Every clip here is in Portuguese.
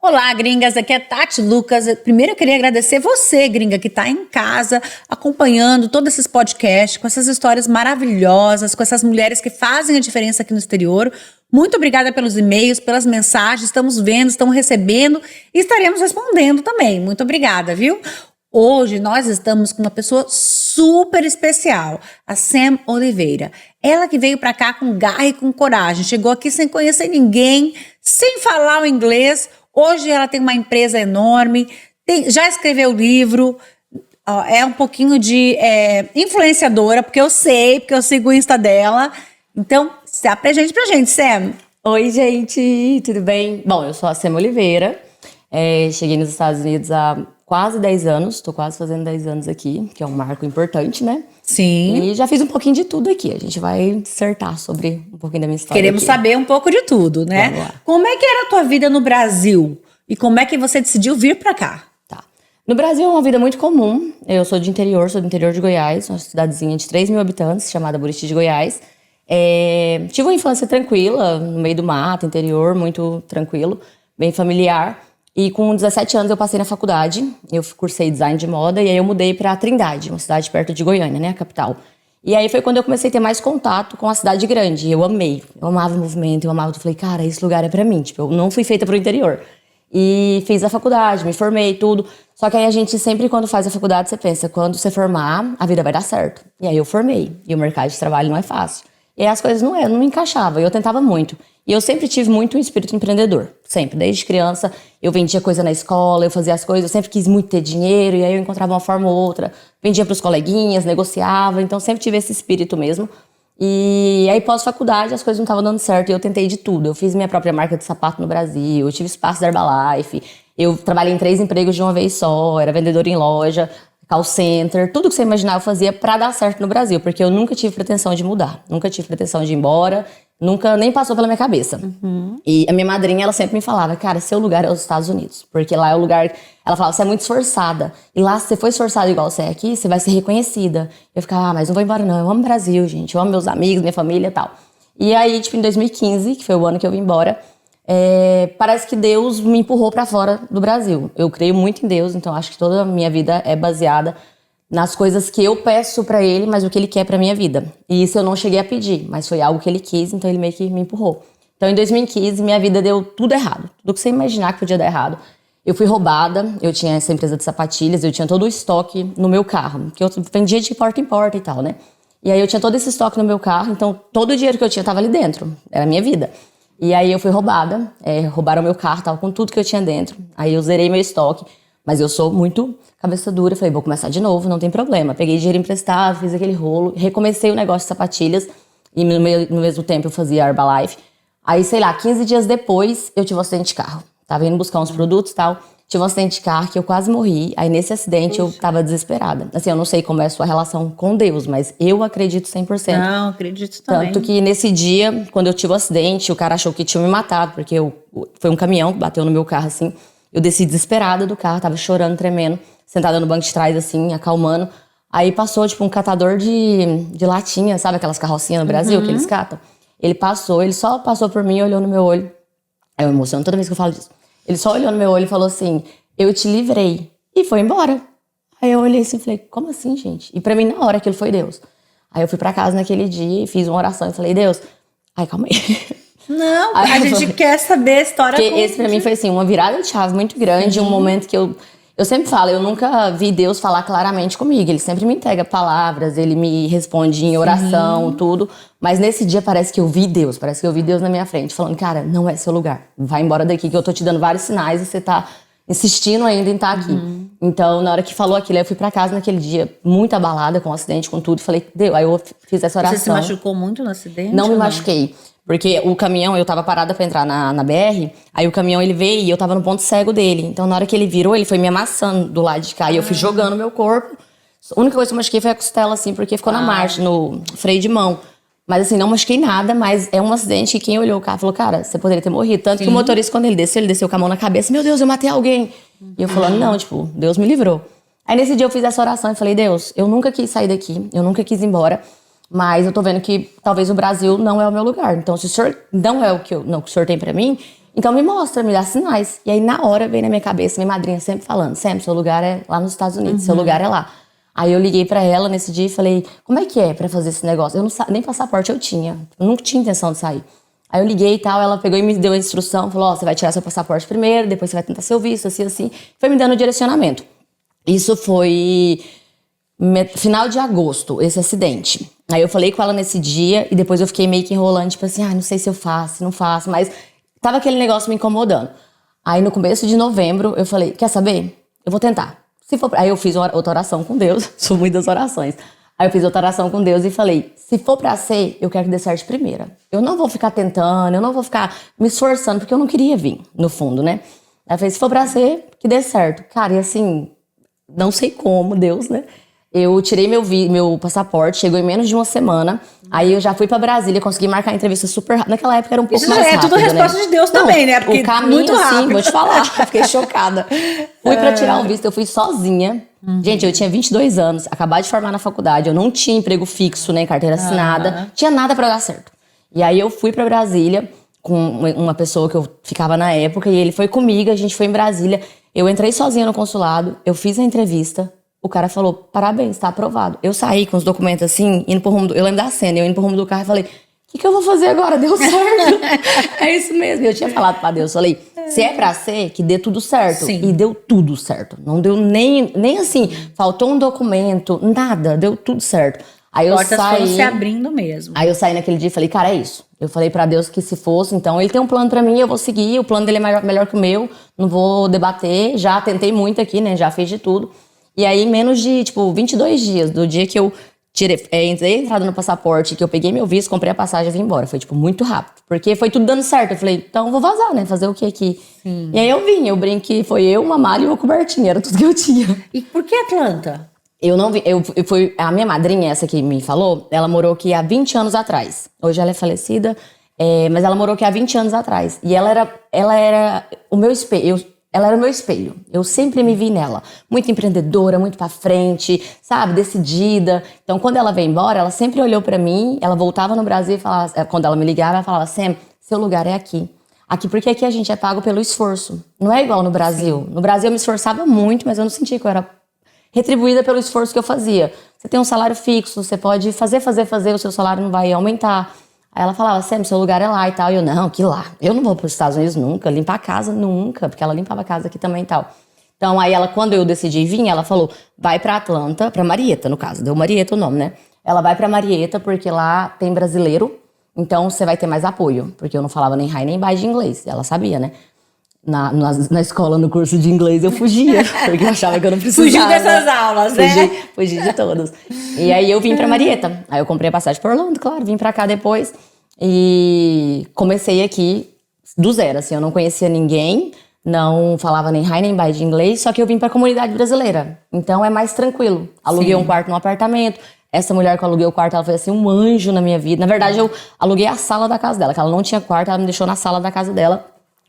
Olá, gringas, aqui é Tati Lucas. Primeiro eu queria agradecer você, gringa, que está em casa acompanhando todos esses podcasts, com essas histórias maravilhosas, com essas mulheres que fazem a diferença aqui no exterior. Muito obrigada pelos e-mails, pelas mensagens, estamos vendo, estamos recebendo e estaremos respondendo também. Muito obrigada, viu? Hoje nós estamos com uma pessoa super especial, a Sam Oliveira. Ela que veio para cá com garra e com coragem, chegou aqui sem conhecer ninguém, sem falar o inglês. Hoje ela tem uma empresa enorme, já escreveu livro, é um pouquinho de influenciadora, porque eu sigo o Insta dela. Então, se apresente pra gente, Sam. Oi, gente, tudo bem? Bom, eu sou a Sam Oliveira, cheguei nos Estados Unidos há quase 10 anos, tô quase fazendo 10 anos aqui, que é um marco importante, né? Sim. E já fiz um pouquinho de tudo aqui, a gente vai dissertar sobre um pouquinho da minha história. Queremos saber um pouco de tudo, né? Vamos lá. Como é que era a tua vida no Brasil? E como é que você decidiu vir pra cá? Tá. No Brasil é uma vida muito comum, eu sou do interior de Goiás, uma cidadezinha de 3 mil habitantes, chamada Buriti de Goiás. Tive uma infância tranquila, no meio do mato, interior, muito tranquilo, bem familiar. E com 17 anos eu passei na faculdade, eu cursei design de moda e aí eu mudei pra Trindade, uma cidade perto de Goiânia, né, a capital. E aí foi quando eu comecei a ter mais contato com a cidade grande, eu amei, eu amava o movimento, eu falei, cara, esse lugar é pra mim, tipo, eu não fui feita pro interior. E fiz a faculdade, me formei, tudo. Só que aí a gente sempre, quando faz a faculdade, você pensa, quando você formar, a vida vai dar certo. E aí eu formei, e o mercado de trabalho não é fácil. E aí as coisas não me encaixavam, e eu tentava muito. E eu sempre tive muito um espírito empreendedor, sempre. Desde criança, eu vendia coisa na escola, eu fazia as coisas, eu sempre quis muito ter dinheiro, e aí eu encontrava uma forma ou outra, vendia pros coleguinhas, negociava, então sempre tive esse espírito mesmo. E aí pós-faculdade as coisas não estavam dando certo, e eu tentei de tudo. Eu fiz minha própria marca de sapato no Brasil, eu tive espaço da Herbalife, eu trabalhei em 3 empregos de uma vez só, era vendedora em loja, call center, tudo que você imaginar eu fazia pra dar certo no Brasil, porque eu nunca tive pretensão de mudar, nunca tive pretensão de ir embora, nunca nem passou pela minha cabeça. E a minha madrinha, ela sempre me falava, cara, seu lugar é os Estados Unidos, porque lá é o lugar, ela falava, você é muito esforçada, e lá se você for esforçada igual você é aqui, você vai ser reconhecida. Eu ficava, mas não vou embora não, eu amo o Brasil, gente, eu amo meus amigos, minha família e tal. E aí, tipo, em 2015, que foi o ano que eu vim embora, parece que Deus me empurrou pra fora do Brasil. Eu creio muito em Deus, então acho que toda a minha vida é baseada nas coisas que eu peço pra Ele, mas o que Ele quer pra minha vida. E isso eu não cheguei a pedir, mas foi algo que Ele quis, então Ele meio que me empurrou. Então em 2015 minha vida deu tudo errado, tudo que você imaginar que podia dar errado. Eu fui roubada, eu tinha essa empresa de sapatilhas, eu tinha todo o estoque no meu carro, que eu vendia de porta em porta e tal, né? E aí eu tinha todo esse estoque no meu carro, então todo o dinheiro que eu tinha tava ali dentro, era a minha vida. E aí eu fui roubada, roubaram meu carro, tava com tudo que eu tinha dentro. Aí eu zerei meu estoque, mas eu sou muito cabeça dura, falei, vou começar de novo, não tem problema. Peguei dinheiro emprestado, fiz aquele rolo, recomecei o negócio de sapatilhas e no mesmo tempo eu fazia Herbalife. Aí, sei lá, 15 dias depois eu tive um acidente de carro. Tava indo buscar uns produtos e tal, tive um acidente de carro que eu quase morri. Aí nesse acidente eu tava desesperada. Assim, eu não sei como é a sua relação com Deus, mas eu acredito 100%. Não, acredito também. Tanto que nesse dia, quando eu tive o acidente, o cara achou que tinha me matado, porque foi um caminhão que bateu no meu carro, assim. Eu desci desesperada do carro, tava chorando, tremendo, sentada no banco de trás, assim, acalmando. Aí passou, tipo, um catador de latinha, sabe aquelas carrocinhas no Brasil que eles catam? Ele só passou por mim, olhou no meu olho. Eu emociono toda vez que eu falo disso. Ele só olhou no meu olho e falou assim, eu te livrei. E foi embora. Aí eu olhei assim e falei, como assim, gente? E pra mim, na hora, aquilo foi Deus. Aí eu fui pra casa naquele dia e fiz uma oração e falei, Deus, ai, calma aí. Não, a gente quer saber a história. Porque esse pra mim foi assim, uma virada de chave muito grande, um momento que eu sempre falo, eu nunca vi Deus falar claramente comigo. Ele sempre me entrega palavras, ele me responde em oração, tudo. Mas nesse dia parece que eu vi Deus na minha frente, falando, cara, não é seu lugar. Vai embora daqui que eu tô te dando vários sinais e você tá insistindo ainda em estar aqui. Então, na hora que falou aquilo, eu fui pra casa naquele dia, muito abalada com o acidente, com tudo. Falei, Deus, aí eu fiz essa oração. Você se machucou muito no acidente? Não me machuquei. Porque o caminhão, eu tava parada pra entrar na BR, aí o caminhão ele veio e eu tava no ponto cego dele. Então na hora que ele virou, ele foi me amassando do lado de cá e eu fui jogando meu corpo. A única coisa que eu machuquei foi a costela, assim, porque ficou na marcha, no freio de mão. Mas assim, não machuquei nada, mas é um acidente que quem olhou o carro falou, cara, você poderia ter morrido. Tanto que o motorista, quando ele desceu com a mão na cabeça, meu Deus, eu matei alguém. E eu falando, não, tipo, Deus me livrou. Aí nesse dia eu fiz essa oração e falei, Deus, eu nunca quis sair daqui, eu nunca quis ir embora. Mas eu tô vendo que talvez o Brasil não é o meu lugar. Então, se o senhor não é o que o senhor tem pra mim, Então me mostra, me dá sinais. E aí na hora veio na minha cabeça, minha madrinha sempre falando, Sam, seu lugar é lá nos Estados Unidos, seu lugar é lá. Aí eu liguei pra ela nesse dia e falei, como é que é pra fazer esse negócio? Eu não nem passaporte eu tinha, eu nunca tinha intenção de sair. Aí eu liguei e tal, ela pegou e me deu a instrução, falou, ó, você vai tirar seu passaporte primeiro, depois você vai tentar seu visto, assim, assim. Foi me dando o direcionamento. Isso foi final de agosto, esse acidente. Aí eu falei com ela nesse dia e depois eu fiquei meio que enrolando, tipo assim, não sei se eu faço, se não faço, mas tava aquele negócio me incomodando. Aí no começo de novembro eu falei, quer saber? Eu vou tentar. Se for Aí eu fiz outra oração com Deus, sou muito das orações. Aí eu fiz outra oração com Deus e falei, se for pra ser, eu quero que dê certo de primeira. Eu não vou ficar tentando, eu não vou ficar me esforçando, porque eu não queria vir, no fundo, né? Aí eu falei, se for pra ser, que dê certo. Cara, e assim, não sei como, Deus, né? Eu tirei meu passaporte, chegou em menos de uma semana. Aí eu já fui pra Brasília, consegui marcar a entrevista super rápido. Naquela época era um pouco Isso mais rápido, é tudo resposta de Deus também, né? Porque o caminho, muito rápido. assim, vou te falar, fiquei chocada. Fui pra tirar o visto, eu fui sozinha. Gente, eu tinha 22 anos, acabado de formar na faculdade, eu não tinha emprego fixo, nem carteira assinada, tinha nada pra dar certo. E aí eu fui pra Brasília com uma pessoa que eu ficava na época, e ele foi comigo, a gente foi em Brasília. Eu entrei sozinha no consulado, eu fiz a entrevista. O cara falou, parabéns, tá aprovado. Eu saí com os documentos assim, indo pro rumo eu lembro da cena, eu indo pro rumo do carro e falei, o que eu vou fazer agora? Deu certo. É isso mesmo. Eu tinha falado pra Deus, falei, se é pra ser, que dê tudo certo. Sim. E deu tudo certo. Não deu nem assim, faltou um documento, nada, deu tudo certo. Aí eu Portas foram saí, se abrindo mesmo. Aí eu saí naquele dia e falei, cara, é isso. Eu falei pra Deus que se fosse, então ele tem um plano pra mim, eu vou seguir, o plano dele é melhor que o meu, não vou debater, já tentei muito aqui, né, já fiz de tudo. E aí, menos de, 22 dias do dia que eu entrei entrada no passaporte, que eu peguei meu visto, comprei a passagem e vim embora. Foi, muito rápido. Porque foi tudo dando certo. Eu falei, então eu vou vazar, né? Fazer o que aqui? Sim. E aí eu brinquei, foi eu, uma malha e uma cobertinha, era tudo que eu tinha. E por que Atlanta? Eu não vi, a minha madrinha, essa que me falou, ela morou aqui há 20 anos atrás. Hoje ela é falecida, mas ela morou aqui há 20 anos atrás. E ela era o meu espelho. Ela era o meu espelho. Eu sempre me vi nela. Muito empreendedora, muito pra frente, sabe? Decidida. Então, quando ela veio embora, ela sempre olhou pra mim. Ela voltava no Brasil e falava... Quando ela me ligava, ela falava, Sam, seu lugar é aqui. Aqui, porque aqui a gente é pago pelo esforço. Não é igual no Brasil. No Brasil eu me esforçava muito, mas eu não sentia que eu era retribuída pelo esforço que eu fazia. Você tem um salário fixo, você pode fazer, o seu salário não vai aumentar. Aí ela falava, Sam, seu lugar é lá e tal. E eu, não, que lá. Eu não vou para os Estados Unidos nunca, limpar a casa nunca, porque ela limpava a casa aqui também e tal. Então, aí ela, quando eu decidi vir, ela falou, vai pra Atlanta, pra Marietta, no caso. Deu Marietta o nome, né? Ela vai pra Marietta porque lá tem brasileiro, então você vai ter mais apoio. Porque eu não falava nem high nem bye de inglês. Ela sabia, né? Na escola, no curso de inglês, eu fugia, porque eu achava que eu não precisava. Fugiu dessas aulas, né? Fugi de todas. E aí eu vim pra Marietta. Aí eu comprei a passagem pra Orlando, claro, vim pra cá depois. E comecei aqui do zero, assim, eu não conhecia ninguém, não falava nem high nem bye de inglês, só que eu vim pra comunidade brasileira. Então é mais tranquilo. Aluguei um quarto num apartamento. Essa mulher que eu aluguei o quarto, ela foi assim, um anjo na minha vida. Na verdade, eu aluguei a sala da casa dela, que ela não tinha quarto, ela me deixou na sala da casa dela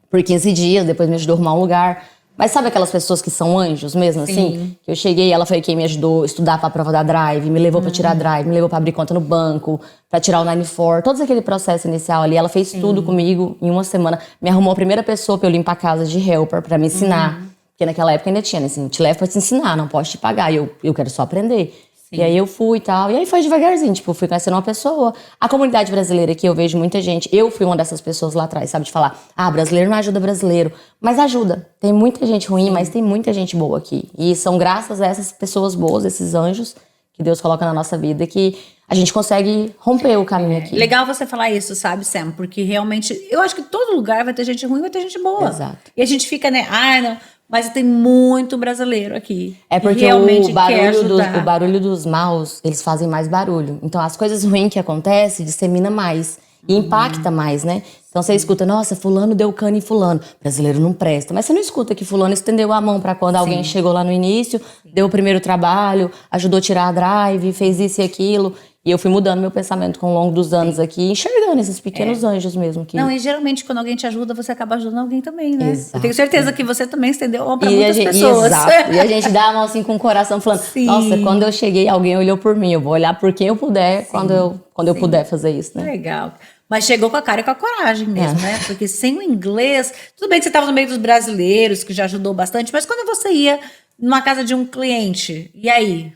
por 15 dias, depois me ajudou a arrumar um lugar. Mas sabe aquelas pessoas que são anjos mesmo, assim? Que eu cheguei, ela foi quem me ajudou a estudar pra prova da Drive, me levou pra tirar a Drive, me levou pra abrir conta no banco, pra tirar o 94, todo aquele processo inicial ali. Ela fez tudo comigo em uma semana. Me arrumou a primeira pessoa pra eu limpar a casa de helper, pra me ensinar. Porque naquela época ainda tinha, né? Assim, te levo pra te ensinar, não posso te pagar. E eu quero só aprender. E aí eu fui e tal. E aí foi devagarzinho, fui conhecendo uma pessoa. A comunidade brasileira aqui, eu vejo muita gente. Eu fui uma dessas pessoas lá atrás, sabe? De falar, brasileiro não ajuda brasileiro. Mas ajuda. Tem muita gente ruim, mas tem muita gente boa aqui. E são graças a essas pessoas boas, esses anjos, que Deus coloca na nossa vida, que a gente consegue romper o caminho aqui. Legal você falar isso, sabe, Sam? Porque realmente, eu acho que todo lugar vai ter gente ruim, vai ter gente boa. Exato. E a gente fica, né? Não... Mas tem muito brasileiro aqui. É porque realmente o barulho dos maus, eles fazem mais barulho. Então, as coisas ruins que acontecem, dissemina mais. E impacta mais, né? Então, você escuta, nossa, fulano deu cano em fulano. Brasileiro não presta. Mas você não escuta que fulano estendeu a mão pra quando alguém chegou lá no início, deu o primeiro trabalho, ajudou a tirar a drive, fez isso e aquilo. E eu fui mudando meu pensamento com o longo dos anos aqui, enxergando esses pequenos anjos mesmo. Que... Não, e geralmente quando alguém te ajuda, você acaba ajudando alguém também, né? Exato. Eu tenho certeza que você também estendeu a mão pra muitas pessoas. Exato. E a gente dá a mão assim com o coração falando, nossa, quando eu cheguei, alguém olhou por mim. Eu vou olhar por quem eu puder, quando eu puder fazer isso, né? Legal. Mas chegou com a cara e com a coragem mesmo, né? Porque sem o inglês... Tudo bem que você estava no meio dos brasileiros, que já ajudou bastante, mas quando você ia numa casa de um cliente, e aí?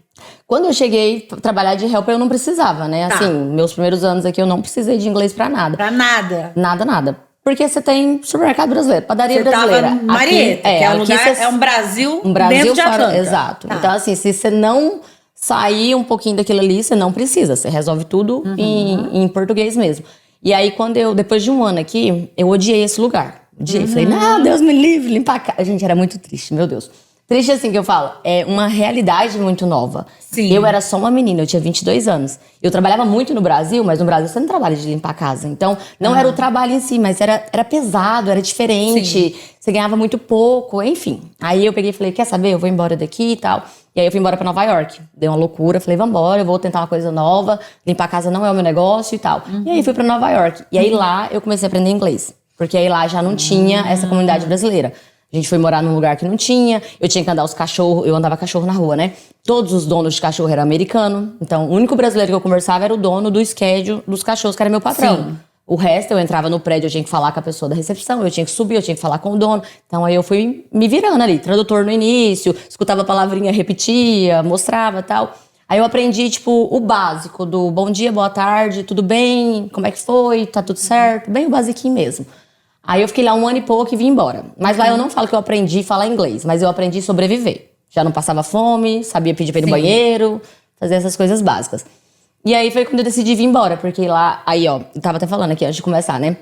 Quando eu cheguei a trabalhar de helper, eu não precisava, né? Tá. Assim, meus primeiros anos aqui, eu não precisei de inglês pra nada. Pra nada. Nada, nada. Porque você tem supermercado brasileiro, padaria Você brasileira. tava em Marieta, que é um lugar, é um Brasil dentro de Atlanta. Exato. Tá. Então, assim, se você não sair um pouquinho daquilo ali, você não precisa. Você resolve tudo em português mesmo. E aí, depois de um ano aqui, eu odiei esse lugar. Odiei. Falei, não, Deus me livre, limpar a casa. Gente, era muito triste, meu Deus. Triste assim que eu falo, é uma realidade muito nova. Sim. Eu era só uma menina, eu tinha 22 anos. Eu trabalhava muito no Brasil, mas no Brasil você não trabalha de limpar a casa. Então, não era o trabalho em si, mas era pesado, era diferente. Sim. Você ganhava muito pouco, enfim. Aí eu peguei e falei, quer saber, eu vou embora daqui e tal. E aí eu fui embora pra Nova York. Deu uma loucura, falei, vambora, eu vou tentar uma coisa nova. Limpar a casa não é o meu negócio e tal. E aí fui pra Nova York. E aí lá eu comecei a aprender inglês. Porque aí lá já não tinha essa comunidade brasileira. A gente foi morar num lugar que não tinha. Eu tinha que andar os cachorros. Eu andava cachorro na rua, né? Todos os donos de cachorro eram americanos. Então, o único brasileiro que eu conversava era o dono do schedule dos cachorros, que era meu patrão. Sim. O resto, eu entrava no prédio, eu tinha que falar com a pessoa da recepção. Eu tinha que subir, eu tinha que falar com o dono. Então, aí eu fui me virando ali. Tradutor no início. Escutava a palavrinha, repetia, mostrava e tal. Aí eu aprendi, tipo, o básico do bom dia, boa tarde, tudo bem? Como é que foi? Tá tudo certo? Bem o basiquinho mesmo. Aí eu fiquei lá um ano e pouco e vim embora. Mas lá eu não falo que eu aprendi a falar inglês, mas eu aprendi a sobreviver. Já não passava fome, sabia pedir pra ir no banheiro, fazer essas coisas básicas. E aí foi quando eu decidi vir embora, porque lá... Aí, ó, eu tava até falando aqui antes de começar, né?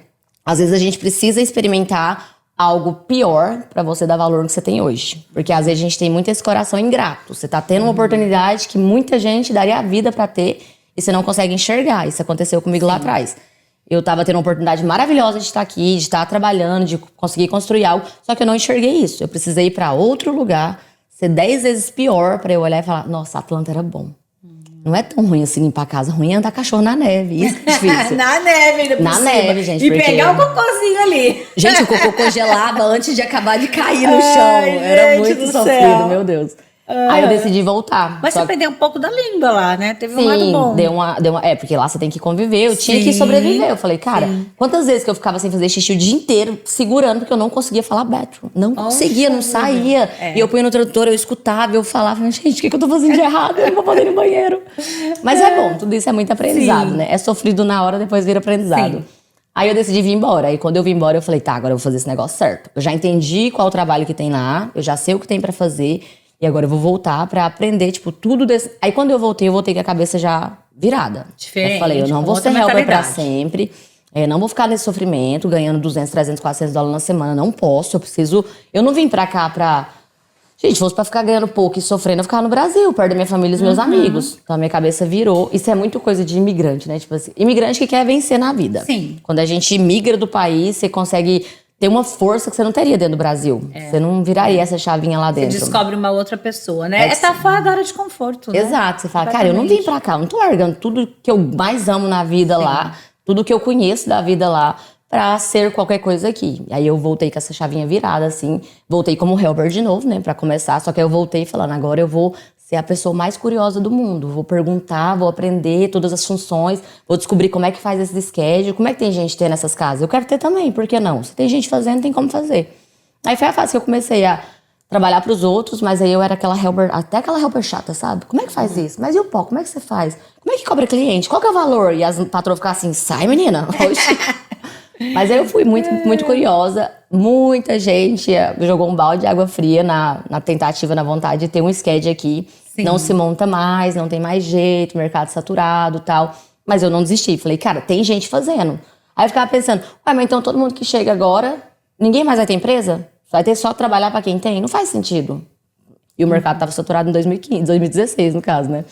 Às vezes a gente precisa experimentar algo pior pra você dar valor no que você tem hoje. Porque às vezes a gente tem muito esse coração ingrato. Você tá tendo uma oportunidade que muita gente daria a vida pra ter e você não consegue enxergar. Isso aconteceu comigo lá atrás. Eu tava tendo uma oportunidade maravilhosa de estar aqui, de estar trabalhando, de conseguir construir algo. Só que eu não enxerguei isso. Eu precisei ir pra outro lugar, ser 10 vezes pior pra eu olhar e falar, nossa, Atlanta era bom. Não é tão ruim assim limpar a casa. Ruim é andar cachorro na neve. Isso é difícil. Na neve, ainda por Na cima. neve, gente. E porque... pegar o cocôzinho ali. Gente, o cocô congelava antes de acabar de cair no chão. Ai, Era gente muito do sofrido, céu. meu Deus. Aí eu decidi voltar. Mas você aprendeu um pouco da língua lá, né? Teve um Sim, lado bom. deu uma. É, porque lá você tem que conviver. Eu tinha que Sim. sobreviver. Eu falei, cara, quantas vezes que eu ficava sem fazer xixi o dia inteiro, segurando, porque eu não conseguia falar bathroom. Não conseguia, não saía. E eu punha no tradutor, eu escutava, eu falava, gente, o que eu tô fazendo de errado? Eu não vou poder ir no banheiro. Mas é bom, tudo isso é muito aprendizado, né? É sofrido na hora, depois vira aprendizado. Sim. Aí eu decidi vir embora. Aí quando eu vim embora, eu falei, tá, agora eu vou fazer esse negócio certo. Eu já entendi qual o trabalho que tem lá, eu já sei o que tem pra fazer. E agora eu vou voltar pra aprender, tipo, tudo desse... Aí quando eu voltei com a cabeça já virada. Diferente, Eu falei, eu não com vou outra ser helper pra mentalidade. sempre. Não vou ficar nesse sofrimento, ganhando 200, 300, 400 dólares na semana. Não posso, eu preciso... Eu não vim pra cá pra... Gente, se fosse pra ficar ganhando pouco e sofrendo, eu ficava no Brasil, perto da minha família e dos meus amigos. Então a minha cabeça virou. Isso é muito coisa de imigrante, né? Tipo assim, imigrante que quer vencer na vida. Sim. Quando a gente migra do país, você consegue ter uma força que você não teria dentro do Brasil. Você não viraria essa chavinha lá Você dentro. descobre uma outra pessoa, né? É tá fora da área de conforto, né? Exato, você fala, cara, eu não vim pra cá, eu não tô largando tudo que eu mais amo na vida lá, tudo que eu conheço da vida lá, pra ser qualquer coisa aqui. Aí eu voltei com essa chavinha virada, assim, voltei como helper de novo, né, pra começar, só que aí eu voltei falando, agora eu vou ser a pessoa mais curiosa do mundo, vou perguntar, vou aprender todas as funções, vou descobrir como é que faz esse schedule, como é que tem gente tendo essas casas. Eu quero ter também, por que não? Se tem gente fazendo, tem como fazer. Aí foi a fase que eu comecei a trabalhar pros outros, mas aí eu era aquela helper, até aquela helper chata, sabe? Como é que faz isso? Mas e o pó? Como é que você faz? Como é que cobra cliente? Qual que é o valor? E as patroas ficavam assim, sai menina, oxi. Mas aí eu fui muito curiosa. Muita gente jogou um balde de água fria na tentativa, na vontade de ter um schedule aqui. Sim. Não se monta mais, não tem mais jeito, mercado saturado e tal. Mas eu não desisti. Falei, cara, tem gente fazendo. Aí eu ficava pensando, ué, mas então todo mundo que chega agora, ninguém mais vai ter empresa? Vai ter só trabalhar pra quem tem? Não faz sentido. E o mercado tava saturado em 2015, 2016, no caso, né?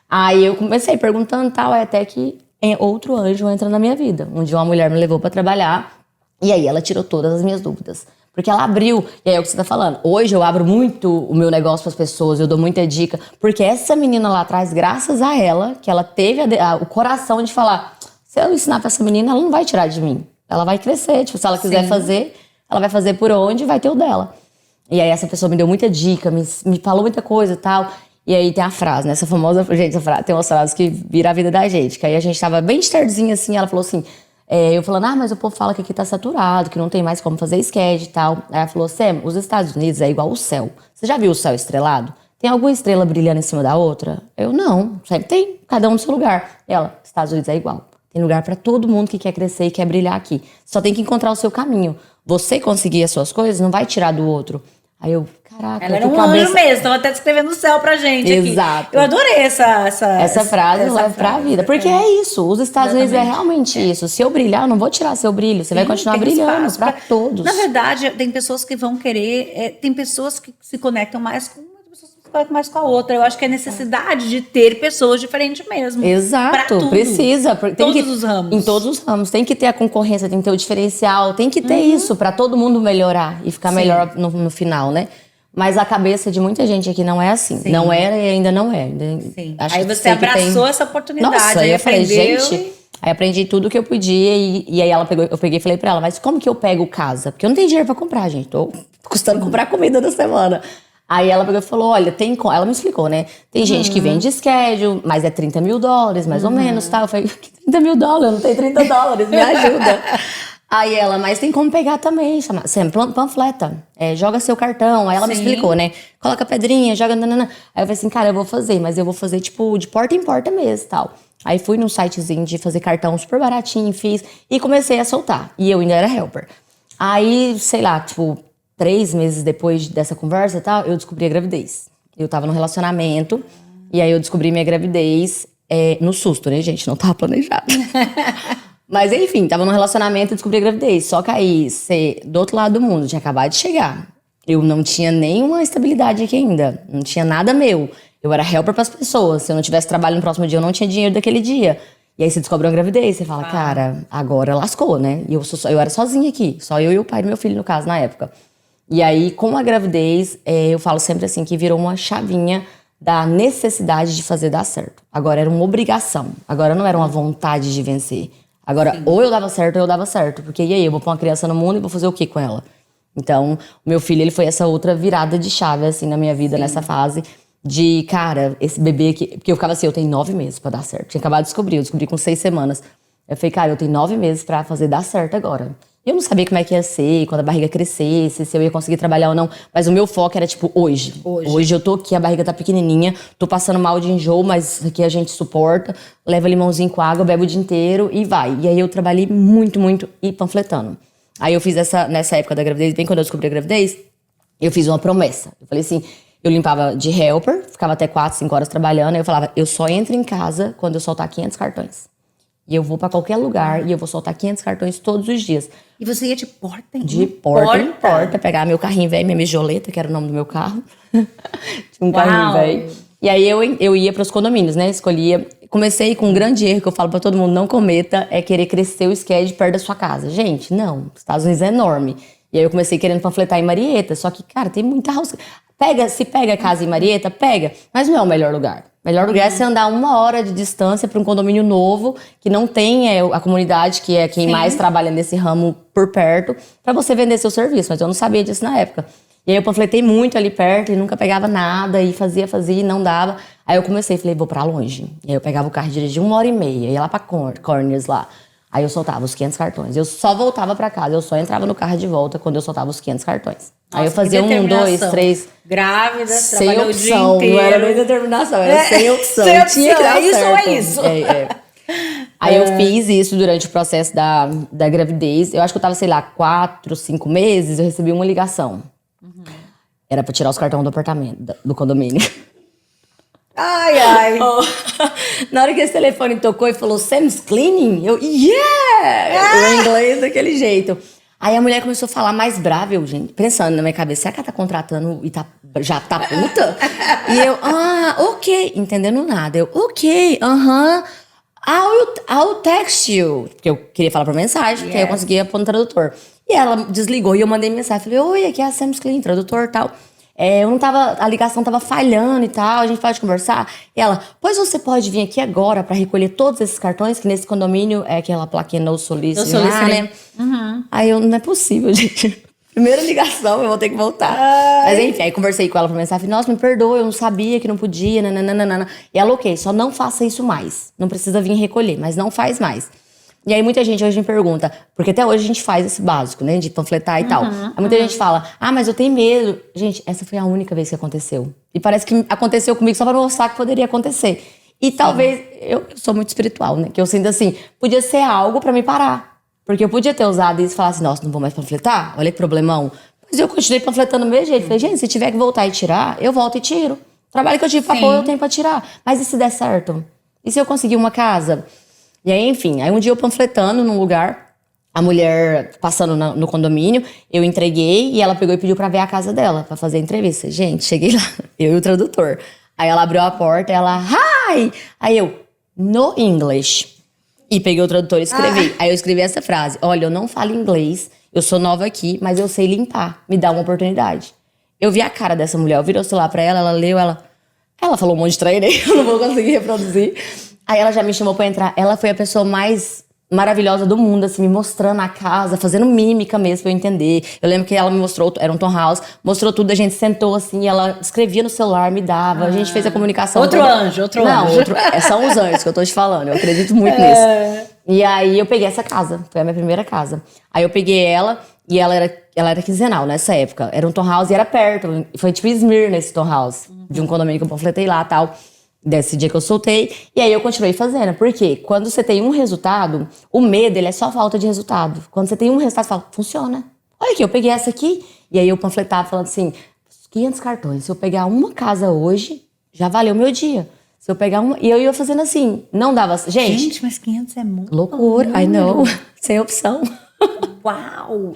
Aí eu comecei perguntando e tal, até que outro anjo entra na minha vida. Um dia uma mulher me levou pra trabalhar e aí ela tirou todas as minhas dúvidas. Porque ela abriu, e aí é o que você tá falando. Hoje eu abro muito o meu negócio pras pessoas, eu dou muita dica. Porque essa menina lá atrás, graças a ela, que ela teve o coração de falar, se eu ensinar pra essa menina, ela não vai tirar de mim. Ela vai crescer, tipo, se ela quiser fazer, ela vai fazer por onde, vai ter o dela. E aí essa pessoa me deu muita dica, me falou muita coisa e tal. E aí tem a frase, né? Essa famosa... Gente, essa frase, tem umas frases que vira a vida da gente. Que aí a gente tava bem de tardezinha assim, ela falou assim... Eu falando, mas o povo fala que aqui tá saturado, que não tem mais como fazer sketch e tal. Aí ela falou, Sam, os Estados Unidos é igual o céu. Você já viu o céu estrelado? Tem alguma estrela brilhando em cima da outra? Eu, não, sempre tem, cada um no seu lugar. Ela, Estados Unidos é igual. Tem lugar pra todo mundo que quer crescer e quer brilhar aqui. Só tem que encontrar o seu caminho. Você conseguir as suas coisas, não vai tirar do outro. Aí eu, caraca, ela era um anjo mesmo, tava até descrevendo o céu pra gente aqui. Exato. Eu adorei essa frase, leva pra vida. Porque é isso, os Estados Unidos é realmente isso. Se eu brilhar, eu não vou tirar seu brilho. Você vai continuar brilhando pra todos. Na verdade, tem pessoas que vão querer... tem pessoas que se conectam mais com uma, pessoas que se conectam mais com a outra. Eu acho que é necessidade de ter pessoas diferentes mesmo. Exato, precisa. Tem os ramos. Em todos os ramos. Tem que ter a concorrência, tem que ter o diferencial. Tem que ter isso pra todo mundo melhorar e ficar melhor no final, né? Mas a cabeça de muita gente aqui não é assim. Sim. Não era e ainda não é. Sim. Aí você abraçou essa oportunidade. Nossa, aí eu falei, gente... Aí aprendi tudo que eu podia e aí eu peguei e falei pra ela, mas como que eu pego casa? Porque eu não tenho dinheiro pra comprar, gente. Tô custando comprar comida da semana. Aí ela pegou e falou, olha, ela me explicou, né? Tem gente que vende schedule, mas é $30 mil, mais ou menos, tá? Eu falei, $30 mil? Eu não tenho $30, me ajuda. Aí ela, mas tem como pegar também, chama panfleta, joga seu cartão. Aí ela me explicou, né? Coloca pedrinha, joga... Nanana. Aí eu falei assim, cara, eu vou fazer, mas eu vou fazer, tipo, de porta em porta mesmo, tal. Aí fui num sitezinho de fazer cartão super baratinho, fiz, e comecei a soltar. E eu ainda era helper. Aí, sei lá, tipo, 3 meses depois dessa conversa e tal, eu descobri a gravidez. Eu tava num relacionamento, e aí eu descobri minha gravidez no susto, né, gente? Não tava planejado. Mas enfim, tava num relacionamento e descobri a gravidez. Só que aí, do outro lado do mundo, tinha acabado de chegar. Eu não tinha nenhuma estabilidade aqui ainda. Não tinha nada meu. Eu era helper pras pessoas. Se eu não tivesse trabalho no próximo dia, eu não tinha dinheiro daquele dia. E aí você descobre uma gravidez, você fala, cara, agora lascou, né? E eu era sozinha aqui. Só eu e o pai do meu filho, no caso, na época. E aí, com a gravidez, eu falo sempre assim, que virou uma chavinha da necessidade de fazer dar certo. Agora era uma obrigação. Agora não era uma vontade de vencer. Agora, ou eu dava certo ou eu dava certo. Porque e aí, eu vou pôr uma criança no mundo e vou fazer o que com ela? Então, o meu filho, ele foi essa outra virada de chave, assim, na minha vida, nessa fase de, cara, esse bebê aqui... Porque eu ficava assim, eu tenho 9 meses pra dar certo. Tinha acabado de descobrir, eu descobri com 6 semanas. Eu falei, cara, eu tenho 9 meses pra fazer dar certo agora. Eu não sabia como é que ia ser, quando a barriga crescesse, se eu ia conseguir trabalhar ou não. Mas o meu foco era, tipo, hoje. Hoje eu tô aqui, a barriga tá pequenininha, tô passando mal de enjoo, mas isso aqui a gente suporta. Leva limãozinho com água, bebe o dia inteiro e vai. E aí eu trabalhei muito, muito e panfletando. Aí eu fiz nessa época da gravidez, bem quando eu descobri a gravidez, eu fiz uma promessa. Eu falei assim, eu limpava de helper, ficava até 4, 5 horas trabalhando. Aí eu falava, eu só entro em casa quando eu soltar 500 cartões. E eu vou pra qualquer lugar e eu vou soltar 500 cartões todos os dias. E você ia de porta em porta? De porta em porta, pegar meu carrinho velho, minha mijoleta, que era o nome do meu carro. Tinha um carrinho velho. E aí eu ia pros condomínios, né? Escolhia. Comecei com um grande erro que eu falo pra todo mundo, não cometa, é querer crescer o sketch perto da sua casa. Gente, não. Os Estados Unidos é enorme. E aí eu comecei querendo panfletar em Marieta. Só que, cara, tem muita house. Se pega casa em Marieta, pega. Mas não é o melhor lugar. O melhor lugar é você andar 1 hora de distância para um condomínio novo, que não tem a comunidade, que é quem mais trabalha nesse ramo por perto, para você vender seu serviço. Mas eu não sabia disso na época. E aí eu panfletei muito ali perto e nunca pegava nada, e fazia e não dava. Aí eu comecei, falei, vou pra longe. E aí eu pegava o carro e dirigia 1h30, ia lá pra Corners lá. Aí eu soltava os 500 cartões. Eu só voltava pra casa, eu só entrava no carro de volta quando eu soltava os 500 cartões. Nossa, aí eu fazia 1, 2, 3... Grávida, sem opção, não era nem determinação, era sem opção. Sem opção. Tinha que dar isso certo. É isso. Aí eu fiz isso durante o processo da gravidez. Eu acho que eu tava, sei lá, 4, 5 meses, eu recebi uma ligação. Era pra tirar os cartões do apartamento, do condomínio. Ai. Na hora que esse telefone tocou e falou, Sam's Cleaning? Eu, yeah! O inglês daquele jeito. Aí a mulher começou a falar mais brava, eu, gente, pensando na minha cabeça, será que ela tá contratando e já tá puta? E eu, ok, entendendo nada. Eu, ok, I'll text you. Porque eu queria falar por mensagem, porque aí eu conseguia pôr no tradutor. E ela desligou e eu mandei mensagem. Falei, oi, aqui é a Sam's Clean, tradutor e tal. A ligação tava falhando e tal, a gente pode conversar? E ela, pois você pode vir aqui agora pra recolher todos esses cartões, que nesse condomínio é aquela plaquinha no solicit, né? Aí eu, não é possível, gente. Primeira ligação, eu vou ter que voltar. Mas enfim, aí conversei com ela por mensagem, falei, nossa, me perdoa, eu não sabia que não podia, nananana. E ela, ok, só não faça isso mais. Não precisa vir recolher, mas não faz mais. E aí muita gente hoje me pergunta, porque até hoje a gente faz esse básico, né? De panfletar e tal. Aí muita gente fala, mas eu tenho medo. Gente, essa foi a única vez que aconteceu. E parece que aconteceu comigo só pra mostrar que poderia acontecer. E talvez, eu sou muito espiritual, né? Que eu sinto assim, podia ser algo pra me parar. Porque eu podia ter usado isso e falar assim, nossa, não vou mais panfletar? Olha que problemão. Mas eu continuei panfletando do mesmo jeito. Falei, gente, se tiver que voltar e tirar, eu volto e tiro. O trabalho que eu tive pra pôr, eu tenho pra tirar. Mas e se der certo? E se eu conseguir uma casa? E aí, enfim, aí um dia eu panfletando num lugar, a mulher passando no condomínio, eu entreguei e ela pegou e pediu pra ver a casa dela, pra fazer a entrevista. Gente, cheguei lá, eu e o tradutor. Aí ela abriu a porta, ela, hi! Aí eu, no English. E peguei o tradutor e escrevi. Aí eu escrevi essa frase, olha, eu não falo inglês, eu sou nova aqui, mas eu sei limpar, me dá uma oportunidade. Eu vi a cara dessa mulher, eu virei o celular pra ela leu, ela falou um monte de traíra, eu não vou conseguir reproduzir. Aí ela já me chamou pra entrar. Ela foi a pessoa mais maravilhosa do mundo, assim, me mostrando a casa, fazendo mímica mesmo pra eu entender. Eu lembro que ela me mostrou, era um townhouse, mostrou tudo, a gente sentou assim, ela escrevia no celular, me dava, a gente fez a comunicação. Outro anjo. Não, são os anjos que eu tô te falando, eu acredito muito nisso. E aí eu peguei essa casa, foi a minha primeira casa. Aí eu peguei ela, e ela era quinzenal nessa época. Era um townhouse e era perto, foi tipo Esmirna esse townhouse, de um condomínio que eu panfletei lá e tal. Desse dia que eu soltei. E aí eu continuei fazendo. Porque quando você tem um resultado, o medo, ele é só falta de resultado. Quando você tem um resultado, você fala, funciona. Olha aqui, eu peguei essa aqui. E aí eu panfletava falando assim, 500 cartões. Se eu pegar uma casa hoje, já valeu meu dia. Se eu pegar uma... E eu ia fazendo assim, não dava... Gente, mas 500 é muito loucura, I know. Sem opção. Uau!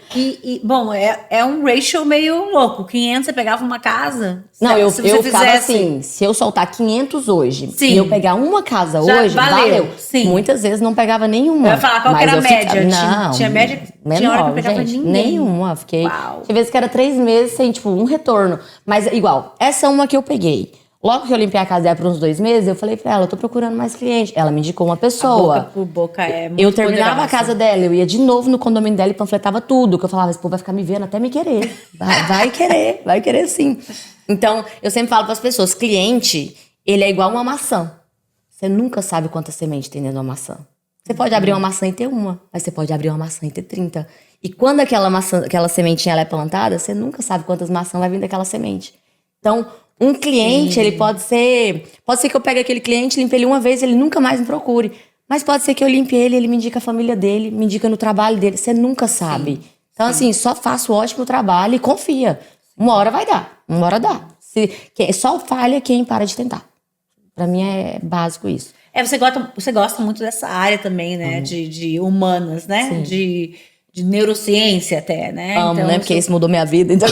Bom, é um ratio meio louco. 500 você pegava uma casa? Não, eu ficava assim, se eu soltar 500 hoje e eu pegar uma casa já hoje, valeu. Sim. Muitas vezes não pegava nenhuma. Eu ia falar qual que era a média. Não, tinha média, menor, tinha hora que eu pegava gente, ninguém. Nenhuma. Fiquei. Uau. Tinha vezes que era 3 meses sem, tipo, um retorno. Mas igual, essa é uma que eu peguei. Logo que eu limpei a casa dela por uns 2 meses, eu falei pra ela, eu tô procurando mais cliente. Ela me indicou uma pessoa. A boca por boca é muito Eu terminava poderosa. a casa dela, eu ia de novo no condomínio dela e panfletava tudo. Que eu falava, esse povo vai ficar me vendo até me querer. Vai querer sim. Então, eu sempre falo pras pessoas, cliente, ele é igual uma maçã. Você nunca sabe quanta semente tem dentro de uma maçã. Você pode abrir uma maçã e ter uma, mas você pode abrir uma maçã e ter 30. E quando aquela sementinha ela é plantada, você nunca sabe quantas maçãs vai vir daquela semente. Então, um cliente, ele pode ser que eu pegue aquele cliente, limpe ele uma vez, ele nunca mais me procure. Mas pode ser que eu limpe ele me indica a família dele, me indica no trabalho dele. Você nunca sabe. Então, assim, só faça o ótimo trabalho e confia. Uma hora vai dar. Uma hora dá. Só falha quem para de tentar. Pra mim é básico isso. Você gosta muito dessa área também, né? De humanas, né? De neurociência até, né? Amo, então, né? Porque isso mudou minha vida. Então...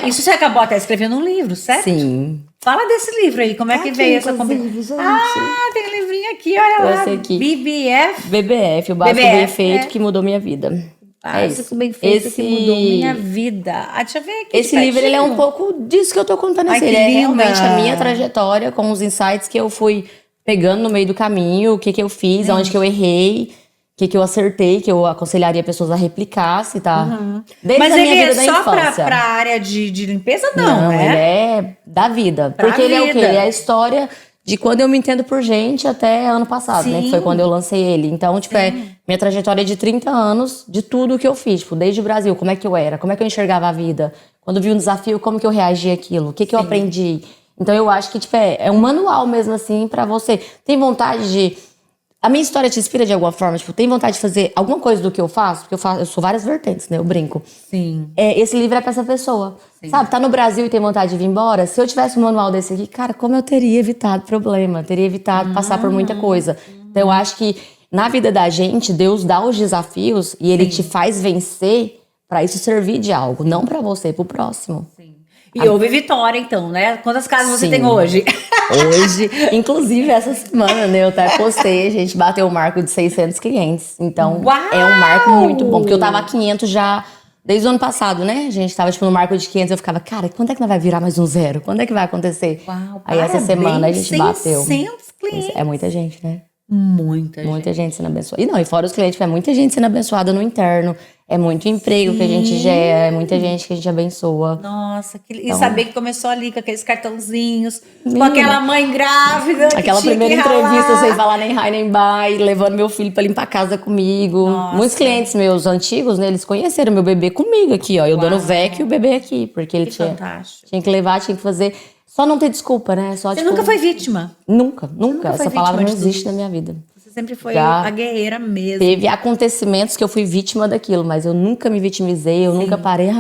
isso você acabou até escrevendo um livro, certo? Sim. Fala desse livro aí, como é que veio essa combinação? Tem um livrinho aqui, olha lá. Esse aqui. BBF, o básico bem feito que mudou minha vida. Básico bem feito que mudou minha vida. Deixa eu ver aqui. Esse livro, ele é um pouco disso que eu tô contando. Ele é realmente a minha trajetória com os insights que eu fui pegando no meio do caminho, o que eu fiz, onde que eu errei. O que eu acertei, que eu aconselharia pessoas a replicar, se tá... Desde Mas a minha ele vida é da só infância. pra área de limpeza, não, né? Ele é da vida. Porque ele é o quê? Ele é a história de quando eu me entendo por gente até ano passado, né? Que foi quando eu lancei ele. Então, tipo, minha trajetória é de 30 anos, de tudo que eu fiz. Tipo, desde o Brasil, como é que eu era, como é que eu enxergava a vida. Quando vi um desafio, como que eu reagia àquilo, o que eu aprendi. Então, eu acho que, tipo, é um manual mesmo, assim, pra você. Tem vontade de... A minha história te inspira de alguma forma? Tipo, tem vontade de fazer alguma coisa do que eu faço? Porque eu sou várias vertentes, né? Eu brinco. Sim. Esse livro é pra essa pessoa. Sabe? Tá no Brasil e tem vontade de vir embora. Se eu tivesse um manual desse aqui, cara, como eu teria evitado problema? Teria evitado passar por muita coisa. Então, eu acho que na vida da gente, Deus dá os desafios e Ele te faz vencer pra isso servir de algo. Não pra você, pro próximo. Sim. E houve vitória, então, né? Quantas casas você tem hoje? Hoje, inclusive essa semana, né, eu até postei, a gente bateu o marco de 600 clientes. Então, é um marco muito bom. Porque eu tava a 500 já desde o ano passado, né? A gente tava, tipo, no marco de 500. Eu ficava, cara, quando é que nós vai virar mais um 0? Quando é que vai acontecer? Uau, aí essa semana a gente bateu. 600 clientes. É muita gente, né? Muita gente. Muita gente sendo abençoada. E fora os clientes, é muita gente sendo abençoada no interno. É muito emprego que a gente gera, é muita gente que a gente abençoa. Nossa, e Então, saber que começou ali com aqueles cartãozinhos, com menina, aquela mãe grávida. aquela que tinha primeira que entrevista ralar. sem falar nem hi nem bye, levando meu filho pra limpar a casa comigo. Nossa. Muitos clientes meus antigos, né, eles conheceram meu bebê comigo aqui, ó. Eu dando o VEC e o bebê aqui, porque ele Que tinha fantástico. que levar, tinha que fazer. Só não ter desculpa, né? Só, Você tipo, nunca foi vítima. Nunca. nunca foi Essa palavra vítima não de tudo existe na isso. minha vida. Você sempre foi Já a guerreira mesmo. Teve acontecimentos que eu fui vítima daquilo, mas eu nunca me vitimizei, eu nunca parei,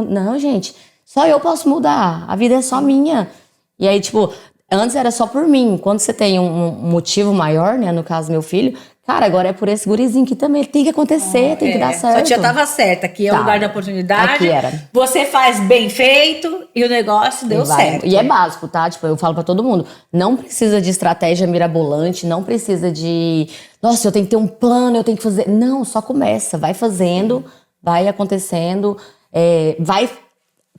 Não, gente, só eu posso mudar, a vida é só minha. E aí, tipo, antes era só por mim. Quando você tem um motivo maior, né, no caso meu filho, cara, agora é por esse gurizinho que também tem que acontecer, tem que dar certo. Sua tia tava certa, aqui é o lugar da oportunidade. Aqui era. Você faz bem feito e o negócio deu certo. E é básico, tá? Tipo, eu falo pra todo mundo, não precisa de estratégia mirabolante, não precisa de, nossa, eu tenho que ter um plano, eu tenho que fazer. Não, só começa, vai fazendo, vai acontecendo, vai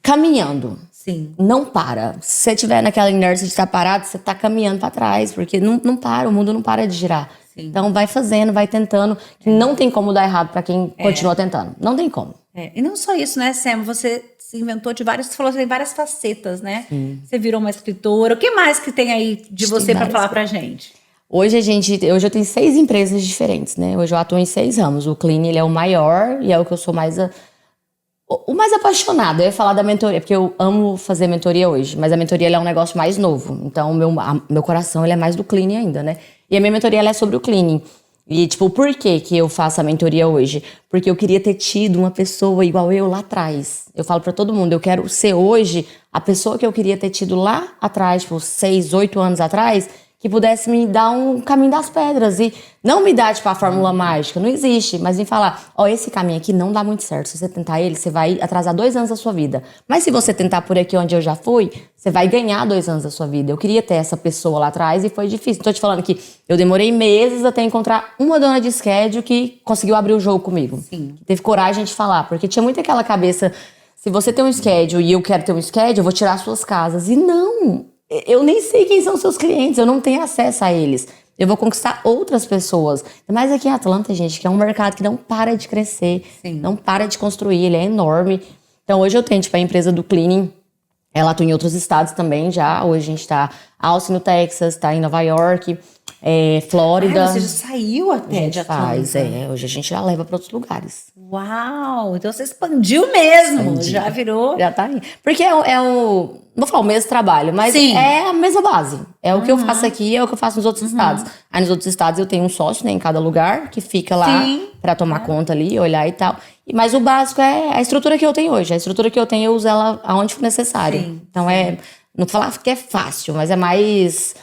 caminhando. Sim. Não para. Se você estiver naquela inércia de estar parado, você tá caminhando pra trás, porque não para, o mundo não para de girar. Sim. Então vai fazendo, vai tentando, que não tem como dar errado pra quem continua tentando. Não tem como. E não só isso, né, Sam? Você se inventou de vários, você falou que tem várias facetas, né? Você virou uma escritora. O que mais que tem aí de você pra falar pra gente? Hoje eu tenho 6 empresas diferentes, né? Hoje eu atuo em 6 ramos. O Clean, ele é o maior e é o que eu sou mais o mais apaixonada. Eu ia falar da mentoria, porque eu amo fazer mentoria hoje, mas a mentoria ela é um negócio mais novo. Então meu coração ele é mais do Clean ainda, né? E a minha mentoria ela é sobre o cleaning. E, tipo, por que eu faço a mentoria hoje? Porque eu queria ter tido uma pessoa igual eu lá atrás. Eu falo pra todo mundo, eu quero ser hoje a pessoa que eu queria ter tido lá atrás, tipo, 6, 8 anos atrás, que pudesse me dar um caminho das pedras. E não me dar, tipo, a fórmula mágica, não existe. Mas me falar, esse caminho aqui não dá muito certo. Se você tentar ele, você vai atrasar 2 anos da sua vida. Mas se você tentar por aqui onde eu já fui, você vai ganhar 2 anos da sua vida. Eu queria ter essa pessoa lá atrás e foi difícil. Tô te falando que eu demorei meses até encontrar uma dona de schedule que conseguiu abrir o jogo comigo. Sim. Que teve coragem de falar. Porque tinha muito aquela cabeça, se você tem um schedule e eu quero ter um schedule, eu vou tirar as suas casas. E não! Eu nem sei quem são seus clientes, eu não tenho acesso a eles. Eu vou conquistar outras pessoas. Mas aqui em Atlanta, gente, que é um mercado que não para de crescer, não para de construir, ele é enorme. Então hoje eu tenho, tipo, a empresa do cleaning, ela atua em outros estados também já. Hoje a gente tá Austin, no Texas, tá em Nova York, Flórida. Você já saiu até de Atlanta. Hoje a gente já leva para outros lugares. Uau! Então você expandiu mesmo, já virou... Já tá aí. Porque não vou falar o mesmo trabalho, mas Sim. é a mesma base. É o que eu faço aqui, é o que eu faço nos outros estados. Aí nos outros estados eu tenho um sócio, né, em cada lugar, que fica lá pra tomar conta ali, olhar e tal. Mas o básico é a estrutura que eu tenho hoje. A estrutura que eu tenho, eu uso ela aonde for necessário. Então não vou falar que é fácil, mas é mais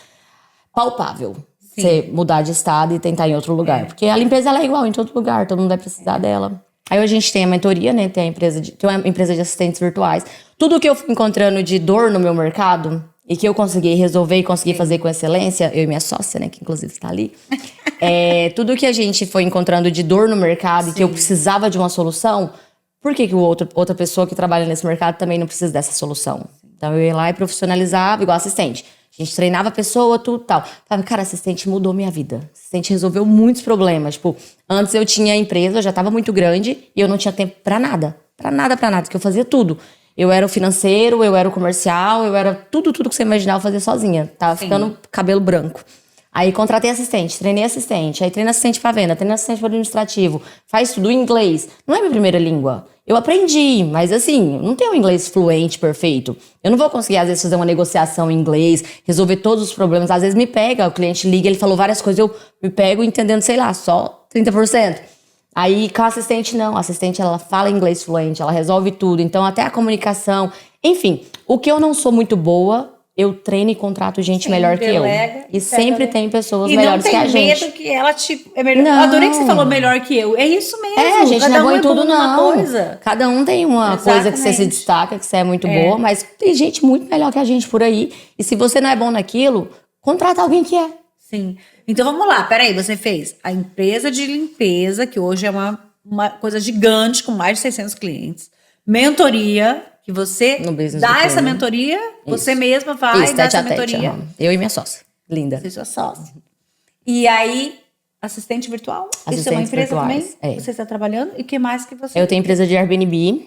palpável. Você mudar de estado e tentar em outro lugar. Porque a limpeza ela é igual em todo lugar, todo mundo vai precisar dela. Aí hoje a gente tem a mentoria, né? Tem uma empresa de assistentes virtuais. Tudo que eu fui encontrando de dor no meu mercado e que eu consegui resolver e consegui fazer com excelência, eu e minha sócia, né? Que inclusive está ali. Tudo que a gente foi encontrando de dor no mercado e que eu precisava de uma solução, por que outra pessoa que trabalha nesse mercado também não precisa dessa solução? Então eu ia lá e profissionalizava igual assistente. A gente treinava a pessoa, tudo tal. Falava, cara, assistente mudou minha vida. Assistente resolveu muitos problemas. Tipo, antes eu tinha empresa, eu já tava muito grande e eu não tinha tempo pra nada. Pra nada, porque eu fazia tudo. Eu era o financeiro, eu era o comercial, eu era tudo que você imaginar eu fazia sozinha. Tava ficando cabelo branco. Aí contratei assistente, treinei assistente. Aí treino assistente pra venda, treino assistente pra administrativo. Faz tudo em inglês. Não é minha primeira língua. Eu aprendi, mas assim, não tenho um inglês fluente, perfeito. Eu não vou conseguir, às vezes, fazer uma negociação em inglês, resolver todos os problemas. Às vezes me pega, o cliente liga, ele falou várias coisas, eu me pego entendendo, sei lá, só 30%. Aí com a assistente, não. A assistente, ela fala inglês fluente, ela resolve tudo. Então, até a comunicação. Enfim, o que eu não sou muito boa, eu treino e contrato gente melhor que eu. E sempre tem pessoas melhores que a gente. E não tem medo que ela é melhor. Não. Eu adorei que você falou melhor que eu. É isso mesmo. A gente não é bom em tudo, não. Coisa. Cada um tem uma coisa que você se destaca, que você é muito boa, mas tem gente muito melhor que a gente por aí. E se você não é bom naquilo, contrata alguém que é. Sim. Então vamos lá, peraí, você fez a empresa de limpeza, que hoje é uma coisa gigante, com mais de 600 clientes. Mentoria, que você dá essa mentoria, você mesma vai dar essa mentoria. Eu e minha sócia, linda. Você é sua sócia. E aí, assistente virtual? Isso é uma Assistentes empresa virtuais, também? é. Você está trabalhando? E o que mais que você... Eu tenho empresa de Airbnb,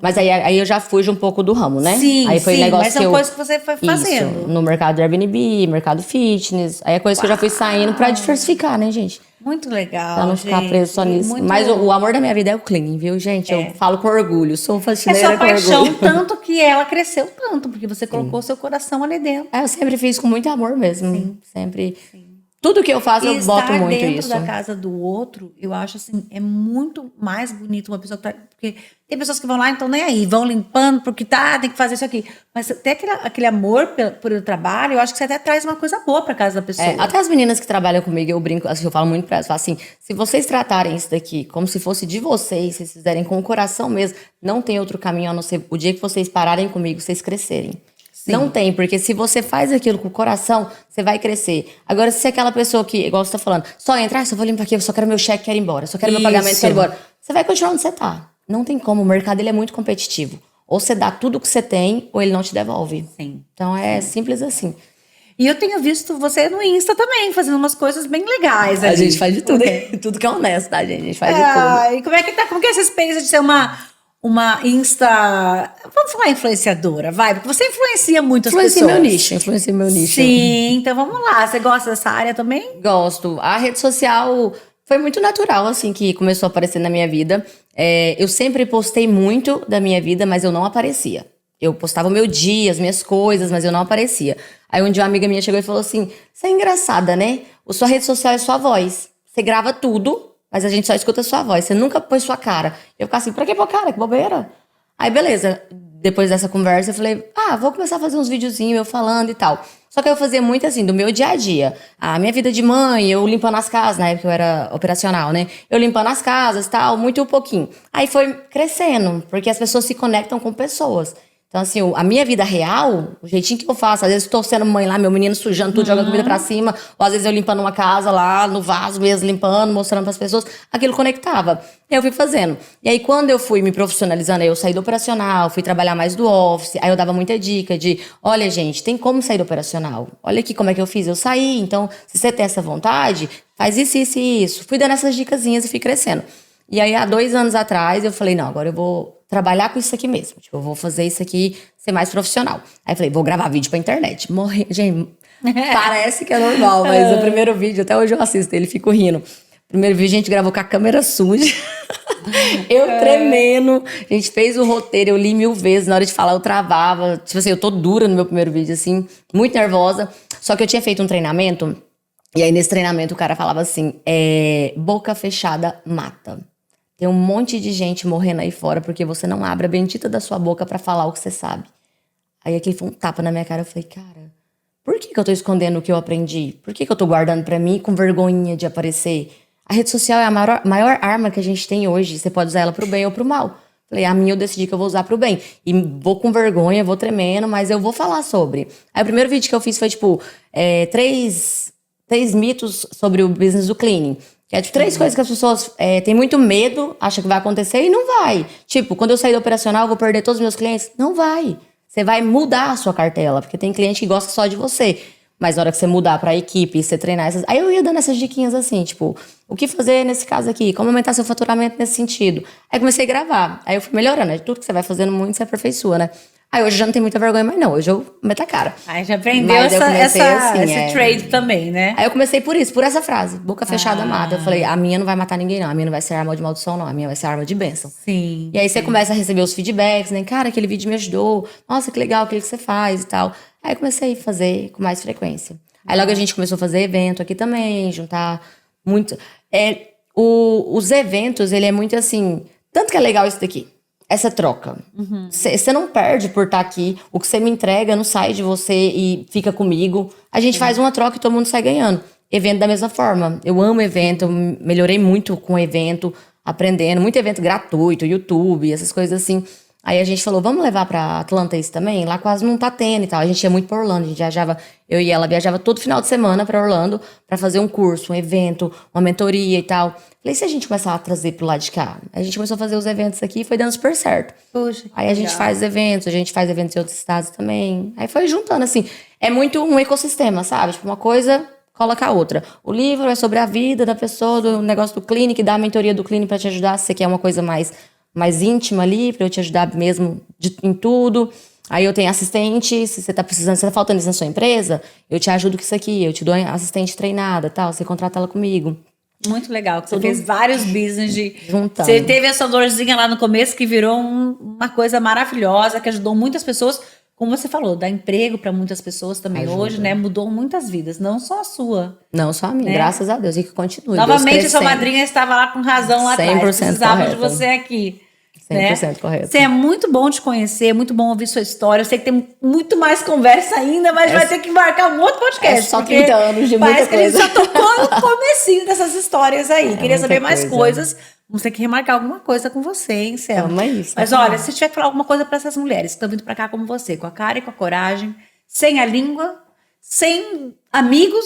mas aí eu já fujo um pouco do ramo, né? Sim, aí foi sim, negócio mas que são eu... coisas que você foi fazendo. Isso, no mercado de Airbnb, mercado fitness. Aí é coisa que eu já fui saindo pra diversificar, né, gente? Muito legal, Pra não ficar gente. preso só nisso. Muito... Mas o amor da minha vida é o cleaning, viu, gente? Eu falo com orgulho, sou É faxineira sua com paixão, orgulho. tanto que ela cresceu tanto, porque você colocou seu coração ali dentro. Eu sempre fiz com muito amor mesmo. Sempre. Tudo que eu faço, E eu boto estar muito dentro isso. da casa do outro, eu acho assim, é muito mais bonito uma pessoa que tá. Porque tem pessoas que vão lá e não estão nem aí, vão limpando porque tem que fazer isso aqui. Mas tem aquele amor por o trabalho, eu acho que você até traz uma coisa boa pra casa da pessoa. Até as meninas que trabalham comigo, eu brinco, assim, eu falo muito pra elas, falo assim, se vocês tratarem isso daqui como se fosse de vocês, vocês fizerem com o coração mesmo, não tem outro caminho a não ser o dia que vocês pararem comigo, vocês crescerem. Sim. Não tem, porque se você faz aquilo com o coração, você vai crescer. Agora, se é aquela pessoa que, igual você tá falando, só entra, só vou limpar aqui, eu só quero meu cheque, quero ir embora, só quero meu pagamento, quero ir embora. Você vai continuar onde você tá. Não tem como, o mercado ele é muito competitivo. Ou você dá tudo que você tem, ou ele não te devolve. Sim. Então é simples assim. E eu tenho visto você no Insta também, fazendo umas coisas bem legais ali. A gente faz de tudo, tudo que é honesto, tá, gente? A gente faz de tudo. E como é que tá? Como que é essa experiência de ser uma Insta... Vamos falar influenciadora, vai? Porque você influencia muito as pessoas. Influencia meu nicho. Sim, então vamos lá. Você gosta dessa área também? Gosto. A rede social foi muito natural, assim, que começou a aparecer na minha vida. Eu sempre postei muito da minha vida, mas eu não aparecia. Eu postava o meu dia, as minhas coisas, mas eu não aparecia. Aí um dia uma amiga minha chegou e falou assim, você é engraçada, né? A sua rede social é sua voz. Você grava tudo, mas a gente só escuta a sua voz. Você nunca pôs sua cara. Eu ficava assim, pra que pôr cara? Que bobeira. Aí beleza. Depois dessa conversa eu falei, vou começar a fazer uns videozinhos eu falando e tal. Só que eu fazia muito assim, do meu dia a dia. A minha vida de mãe, eu limpando as casas, na época eu era operacional, né? Eu limpando as casas e tal, muito pouquinho. Aí foi crescendo, porque as pessoas se conectam com pessoas. Então, assim, a minha vida real, o jeitinho que eu faço, às vezes eu tô sendo mãe lá, meu menino sujando tudo, jogando comida pra cima, ou às vezes eu limpando uma casa lá, no vaso mesmo, limpando, mostrando pras pessoas, aquilo conectava. E aí eu fui fazendo. E aí, quando eu fui me profissionalizando, aí eu saí do operacional, fui trabalhar mais do office, aí eu dava muita dica de, olha, gente, tem como sair do operacional. Olha aqui como é que eu fiz, eu saí. Então, se você tem essa vontade, faz isso, isso e isso. Fui dando essas dicasinhas e fui crescendo. E aí, há 2 anos atrás, eu falei, não, agora eu vou trabalhar com isso aqui mesmo. Tipo, eu vou fazer isso aqui ser mais profissional. Aí eu falei, vou gravar vídeo pra internet. Gente, parece que é normal, mas o primeiro vídeo, até hoje eu assisto ele, fico rindo. O primeiro vídeo a gente gravou com a câmera suja. Eu tremendo. A gente fez o roteiro, eu li 1000 vezes. Na hora de falar, eu travava. Tipo assim, eu tô dura no meu primeiro vídeo, assim, muito nervosa. Só que eu tinha feito um treinamento. E aí, nesse treinamento, o cara falava assim, boca fechada mata. Tem um monte de gente morrendo aí fora porque você não abre a bendita da sua boca pra falar o que você sabe. Aí aquele foi um tapa na minha cara. Eu falei, cara, por que eu tô escondendo o que eu aprendi? Por que eu tô guardando pra mim com vergonhinha de aparecer? A rede social é a maior arma que a gente tem hoje. Você pode usar ela pro bem ou pro mal. Falei, a minha eu decidi que eu vou usar pro bem. E vou com vergonha, vou tremendo, mas eu vou falar sobre. Aí o primeiro vídeo que eu fiz foi, tipo, 3 mitos sobre o business do cleaning. Que é tipo 3 coisas que as pessoas têm muito medo, acham que vai acontecer e não vai. Tipo, quando eu sair do operacional, eu vou perder todos os meus clientes? Não vai. Você vai mudar a sua cartela, porque tem cliente que gosta só de você. Mas na hora que você mudar pra equipe, você treinar essas... Aí eu ia dando essas diquinhas assim, tipo, o que fazer nesse caso aqui? Como aumentar seu faturamento nesse sentido? Aí comecei a gravar. Aí eu fui melhorando, né? Tudo que você vai fazendo muito, você aperfeiçoa, né? Aí hoje eu já não tenho muita vergonha mais não, hoje eu meto a cara. Aí já aprendeu esse trade também, né? Aí eu comecei por isso, por essa frase, boca fechada mata. Eu falei, a minha não vai matar ninguém não, a minha não vai ser arma de maldição não, a minha vai ser arma de bênção. Sim. E aí você começa a receber os feedbacks, né? Cara, aquele vídeo me ajudou, nossa, que legal aquilo que você faz e tal. Aí eu comecei a fazer com mais frequência. Aí logo a gente começou a fazer evento aqui também, juntar muito... Os eventos, ele é muito assim, tanto que é legal isso daqui. Essa troca. Você não perde por estar aqui. O que você me entrega não sai de você e fica comigo. A gente faz uma troca e todo mundo sai ganhando. Evento da mesma forma. Eu amo evento, eu melhorei muito com evento, aprendendo. Muito evento gratuito, YouTube, essas coisas assim. Aí a gente falou, vamos levar pra Atlanta isso também? Lá quase não tá tendo e tal. A gente ia muito pra Orlando, a gente viajava, eu e ela viajava todo final de semana pra Orlando pra fazer um curso, um evento, uma mentoria e tal. Falei, e se a gente começar a trazer pro lado de cá? Aí a gente começou a fazer os eventos aqui e foi dando super certo. Puxa, aí a gente faz eventos, em outros estados também. Aí foi juntando, assim. É muito um ecossistema, sabe? Tipo, uma coisa coloca a outra. O livro é sobre a vida da pessoa, do negócio do Clinic, da mentoria do Clinic pra te ajudar, se você quer uma coisa mais íntima ali, pra eu te ajudar mesmo em tudo. Aí eu tenho assistente, se você tá precisando, se tá faltando isso na sua empresa, eu te ajudo com isso aqui, eu te dou assistente treinada, tal, você contrata ela comigo. Muito legal, que você fez vários business de... Juntando. Você teve essa dorzinha lá no começo que virou uma coisa maravilhosa, que ajudou muitas pessoas, como você falou, dá emprego para muitas pessoas também hoje, né? Mudou muitas vidas, não só a sua. Não só a minha, graças a Deus, e que continue. Novamente, a sua madrinha estava lá com razão lá atrás, precisava de você aqui. 100% correto. Você é muito bom te conhecer, muito bom ouvir sua história. Eu sei que tem muito mais conversa ainda, mas vai ter que marcar um outro podcast. É só 30 anos de muita coisa. Parece que a gente só tocou no comecinho dessas histórias aí. Queria saber mais coisas. Vamos ter que remarcar alguma coisa com você, hein, Selma? Isso. Mas olha, se tiver que falar alguma coisa para essas mulheres que estão vindo para cá como você, com a cara e com a coragem, sem a língua, sem amigos,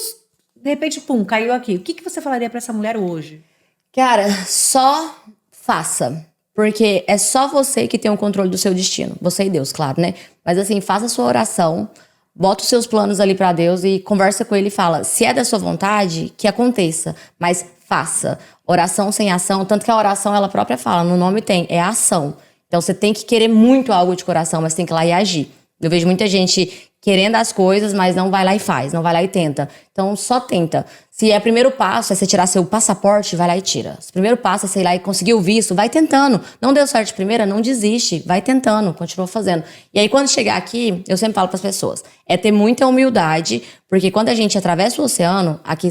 de repente, pum, caiu aqui. O que você falaria para essa mulher hoje? Cara, só faça. Porque é só você que tem o controle do seu destino. Você e Deus, claro, né? Mas assim, faça a sua oração, bota os seus planos ali pra Deus e conversa com Ele e fala, se é da sua vontade, que aconteça, mas faça. Oração sem ação, tanto que a oração, ela própria fala, no nome tem, é ação. Então você tem que querer muito algo de coração, mas tem que ir lá e agir. Eu vejo muita gente querendo as coisas, mas não vai lá e faz, não vai lá e tenta. Então só tenta. Se é o primeiro passo, é você tirar seu passaporte, vai lá e tira. Se o primeiro passo é você ir lá e conseguir o visto, vai tentando. Não deu certo de primeira, não desiste. Vai tentando, continua fazendo. E aí quando chegar aqui, eu sempre falo para as pessoas, é ter muita humildade, porque quando a gente atravessa o oceano, aqui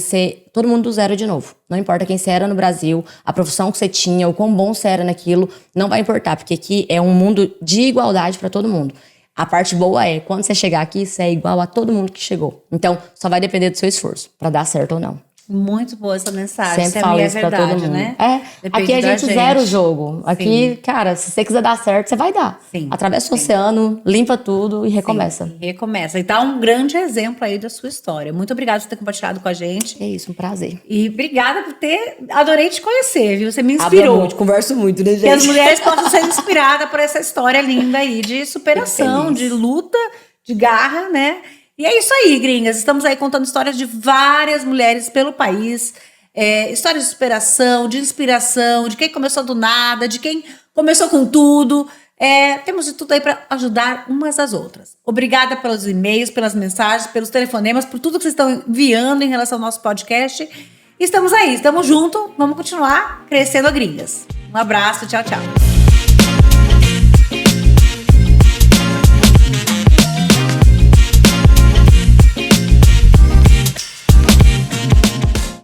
todo mundo do zero de novo. Não importa quem você era no Brasil, a profissão que você tinha, o quão bom você era naquilo, não vai importar, porque aqui é um mundo de igualdade para todo mundo. A parte boa é, quando você chegar aqui, você é igual a todo mundo que chegou. Então, só vai depender do seu esforço, pra dar certo ou não. Muito boa essa mensagem. Sempre falo isso pra todo mundo. Né? Aqui a gente zera o jogo. Aqui, cara, se você quiser dar certo, você vai dar. Sim. Atravessa o oceano, limpa tudo e recomeça. Sim, e recomeça. E tá um grande exemplo aí da sua história. Muito obrigada por ter compartilhado com a gente. É isso, um prazer. E obrigada por ter... Adorei te conhecer, viu? Você me inspirou. Muito, converso muito, né, gente? Que as mulheres possam ser inspiradas por essa história linda aí de superação, de luta, de garra, né? E é isso aí, gringas. Estamos aí contando histórias de várias mulheres pelo país. Histórias de superação, de inspiração, de quem começou do nada, de quem começou com tudo. Temos de tudo aí para ajudar umas às outras. Obrigada pelos e-mails, pelas mensagens, pelos telefonemas, por tudo que vocês estão enviando em relação ao nosso podcast. Estamos aí, estamos juntos. Vamos continuar crescendo a gringas. Um abraço, tchau, tchau.